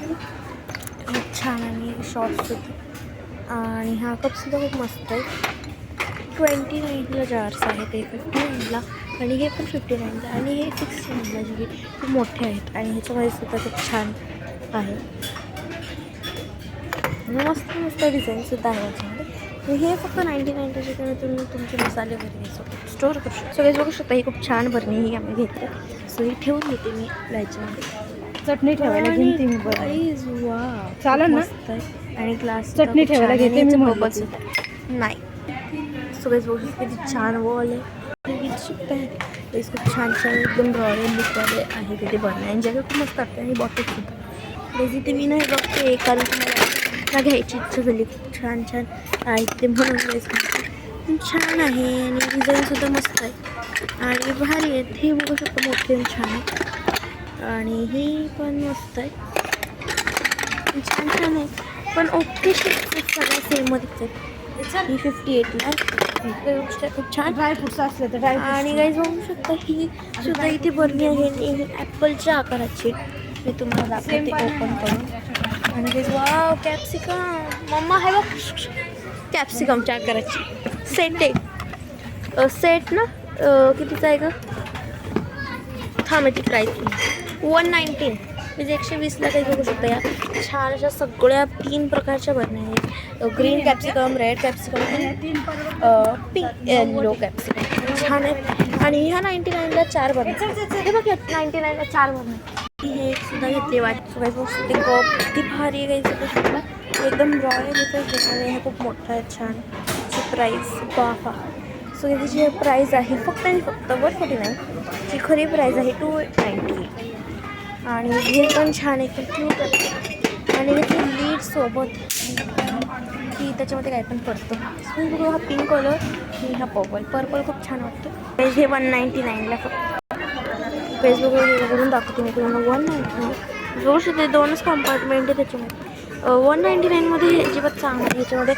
खूप छान आणि शॉर्ट्ससुद्धा. आणि हा कपसुद्धा खूप मस्त आहे. 29ला जार्स आहेत, ते 59ला. आणि हे पण 59ला. आणि हे 69ला, जे की खूप मोठे आहेत. आणि ह्याच्यामध्ये सुद्धा खूप छान आहे. मस्त मस्त डिझाईनसुद्धा आहे याच्यामध्ये. हे फक्त 99च्या ठिकाणी तुम्ही तुमचे मसाले भरणी स्टोअर करू शकता. सगळेच बघू शकता. ही खूप छान भरणी ही आम्ही घेतली. सो ही ठेवून घेते मी याच्यामध्ये. चटणी ठेवायला घेते मी गाईज वा चालेल ना. मस्त आहे. आणि ग्लास चटणी ठेवायला घेते मी बबल्स नाही. सगळेच बघू शकता किती छान वॉल आहे. घेऊ शकता. खूप छान छान एकदम रॉयल लुकवाले आहे तिथे भरणे. आणि जगह खूप मस्त वाटते. आणि बॉटल्ससुद्धा तिथे मी नाही बघते. कारण मला घ्यायची इच्छा झाली. खूप छान छान आहे ते म्हणून छान आहे. आणि डिझाईनसुद्धा मस्त आहे आणि भारी आहेत. हे बघू शकतो मोठे छान आहे. आणि हे पण मस्त आहे. छान छान आहे. पण ओके सगळ्या सेममध्येच आहेत. ही 58ला खूप छान ड्रायफ्रुट्स असले तर ड्रायफ्रुट्स. आणि गाईज बघू शकता ही सुद्धा इथे बरणी आहे. आणि ही ॲपलच्या आकाराची मी तुम्हाला दाखवते ओपन करून. आणि गाईज वाव कॅप्सिकम मम्मा आहे बघ. कॅप्सिकमच्या आकाराची सेट आहे. सेट ना कितीचा आहे का थांबायची प्राईस 119 म्हणजे 120ला काही बघू शकता. या छान अशा सगळ्या 3 प्रकारच्या बरण्या आहेत. ग्रीन कॅप्सिकम, रेड कॅप्सिकम आणि पिंक येलो कॅप्सिकम छान आहेत. आणि ह्या 99ला 4 बरण्या. हे बघ 99ला 4 बरण्या. हे सुद्धा घेतले वाटतं. काही बघू शकते कप किती भारी आहे. काही एकदम रॉयल येतं. हे खूप मोठं आहे छान. ची प्राईस बाफा. सो त्याची प्राईस आहे फक्त आणि फक्त 149. ची खरी प्राईस आहे 298. आणि हे पण छान आहे. क्यूट आहे. आणि त्याची लीडसोबत की त्याच्यामध्ये काय पण पडतं. सो बघू हा पिंक कलर आणि हा पर्पल खूप छान वाटतं. हे 199ला फक्त. फेसबुकवरून दाखवते मी तुम्हाला 199. बघू शकते 2च कंपार्टमेंट आहे त्याच्यामध्ये. 199मध्ये हे अजिबात चांगलं आहे. ह्याच्यामध्ये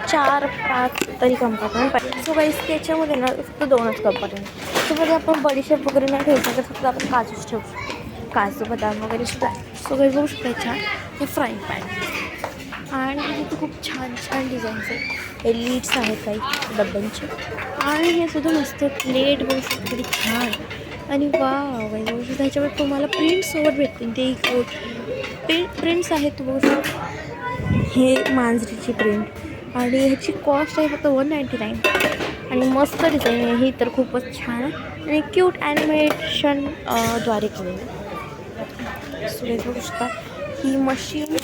4-5 तरी कंपार्टमेंट पाहिजे. सो गाईस त्याच्यामध्ये ना फक्त 2च कंपार्टमेंट. त्याच्यामध्ये आपण बडीशेप वगैरे नाही ठेवू शकत. फक्त आपण काजूच ठेवू शकतो. काजू बदाम वगैरे सुद्धा आहे. सो गाईस बघू शकता छान. हे फ्राईंग पॅन आणि इथे खूप छान छान डिझाईन्स आहेत. हे लीड्स आहेत काही डब्यांचे. आणि हे सुद्धा मस्त प्लेट बघू शकतो किती छान. आणि वाव गाईस बघू शकता ह्याच्यामध्ये तुम्हाला प्रिंटसोबत भेटतील. ते प्रिंट्स आहेत तू बघू शकता. हे मांजरीची प्रिंट आणि ह्याची कॉस्ट आहे फक्त 199. आणि मस्त डिझाईन आहे ही तर खूपच छान आहे. आणि क्यूट ॲनिमेशन द्वारे केलेलं आहे. सुरेश बघू शकता ही मशीन.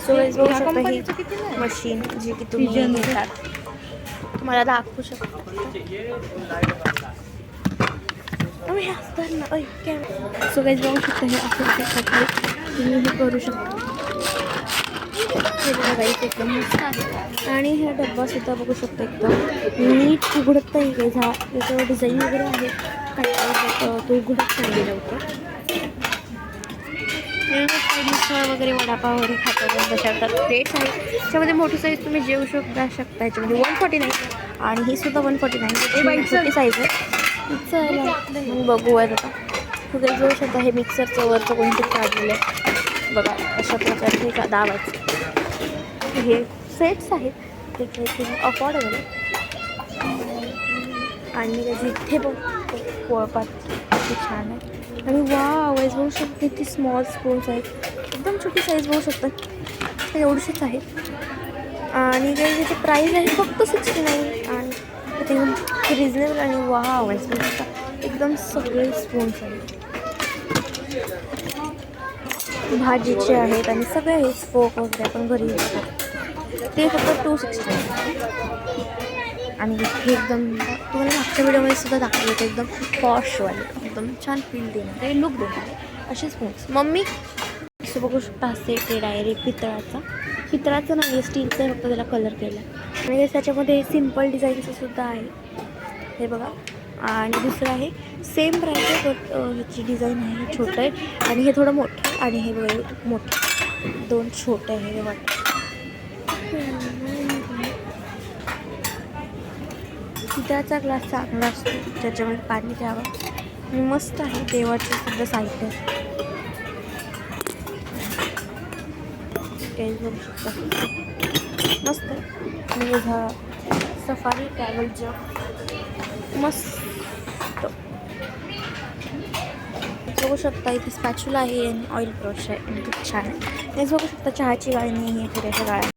सुरेश बघू शकता ही मशीन जी की तुम्ही घेतात. तुम्हाला दाखवू शकता. सो गाईज बघू शकता हे असं तुम्ही हे करू शकता. हे बघा गाईज एकदम मस्त आहे. आणि हा डब्बासुद्धा बघू शकता एकदम नीट उघडत नाही. काही त्याच्यावर डिझाईन वगैरे आहे. काही तो उघडत नाही लवकर. मिसळ वगैरे वडापाव वगैरे खातात तशा प्लेट्स आहेत. त्याच्यामध्ये मोठी साईज तुम्ही जेवू शकता. याच्यामध्ये 149. आणि ही सुद्धा 149 छोटी साईज आहे. मग बघूयात आता कुठे जाऊ शकता. हे मिक्सरचं वरचं कोणतं काढलेलं आहे बघा. अशा प्रकारे हे दाबायचं. हे सेट्स आहेत. ते काही अफोर्डेबल आहे. आणि त्याची इथे बघ पोळपाट किती छान आहे. आणि वाईज बघू शकते ती स्मॉल स्पून्स आहेत. एकदम छोटी साईज बघू शकता. एवढीशीच आहे. आणि त्याची प्राईस आहे फक्त 69. आणि ते रिजनेबल आणि वाईज बघू शकता एकदम सगळे स्पून्स आहेत. भाजीचे आहेत आणि सगळे हे स्पोक वगैरे आपण घरी घेतात ते फक्त 269. आणि हे एकदम तुम्हाला मागच्या व्हिडिओमध्ये सुद्धा दाखवलं होतं एकदम पॉशवाले एकदम छान फील देणारे लुक देणारे असे स्पून्स. मम्मी असं बघू शकता सेट आहे डायरेक्ट पितळाचं नाही स्टीलचं फक्त त्याला कलर केला. आणि त्याच्यामध्ये सिम्पल डिझाईनचं सुद्धा आहे. हे बघा. आणि दुसरं आहे सेम प्राईस आहे बट ह्याची डिझाईन आहे छोटं आहे. आणि हे थोडं मोठं आहे. आणि हे बघा मोठं 2 छोटं आहे. हे वाटतं पितळाचा ग्लास चांगला असतो ज्याच्यामध्ये पाणी द्यावं. आणि मस्त आहे. देवाचं सुद्धा साहित्य प्राईस बघू शकता, मस्त आहे. आणि हा सफारी ट्रॅव्हल जग मस्त बघू शकता. इथे स्पॅच्युला आहे आणि ऑइल ब्रश आहे आणि खूप छान आहे. तेच बघू शकता चहाची गाळणी आहे, पुऱ्याच्या गाळ्या.